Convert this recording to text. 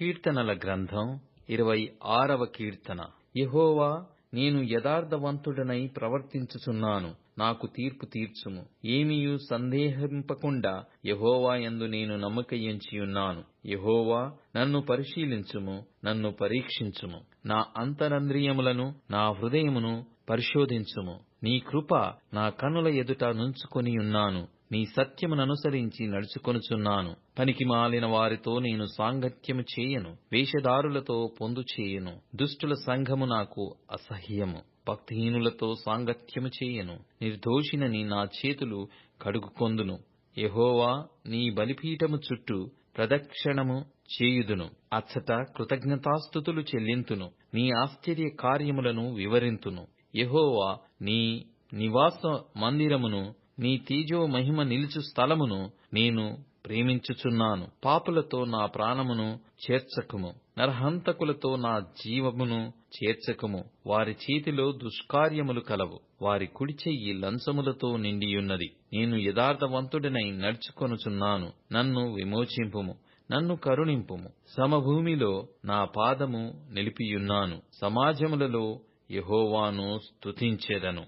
కీర్తనల గ్రంథం 26వ కీర్తన. యెహోవా, నేను యథార్థవంతుడనై ప్రవర్తించుచున్నాను, నాకు తీర్పు తీర్చుము. ఏమియు సందేహింపకుండా యెహోవా యందు నేను నమ్మికయుంచియున్నాను. యెహోవా, నన్ను పరిశీలించుము, నన్ను పరీక్షించుము. నా అంతరంద్రియములను నా హృదయమును పరిశోధించుము. నీ కృప నా కనుల ఎదుట నుంచుకొనియున్నాను. నీ సత్యముననుసరించి నడుచుకొనుచున్నాను. పనికిమాలిన వారితో నేను సాంగత్యము చేయను, వేషధారులతో పొందు చేయను. దుష్టుల సంఘము నాకు అసహ్యము. భక్తిహీనులతో సాంగత్యము చేయను. నిర్దోషినని నా చేతులు కడుగుకొందును. యెహోవా, నీ బలిపీఠము చుట్టూ ప్రదక్షిణము చేయుదును. అచ్చట కృతజ్ఞతాస్తుతులు చెల్లింతును. నీ ఆశ్చర్య కార్యములను వివరింతును. యెహోవా, నీ నివాస మందిరమును, నీ తేజో మహిమ నిలుచు స్థలమును నేను ప్రేమించుచున్నాను. పాపులతో నా ప్రాణమును చేర్చకుము, నరహంతకులతో నా జీవమును చేర్చకుము. వారి చేతిలో దుష్కార్యములు కలవు, వారి కుడి చెయ్యి లంచములతో నిండియున్నది. నేను యథార్థవంతుడనై నడుచుకొనుచున్నాను, నన్ను విమోచింపుము, నన్ను కరుణింపుము. సమభూమిలో నా పాదము నిలిపియున్నాను, సమాజములలో యెహోవాను స్తుతించెదను.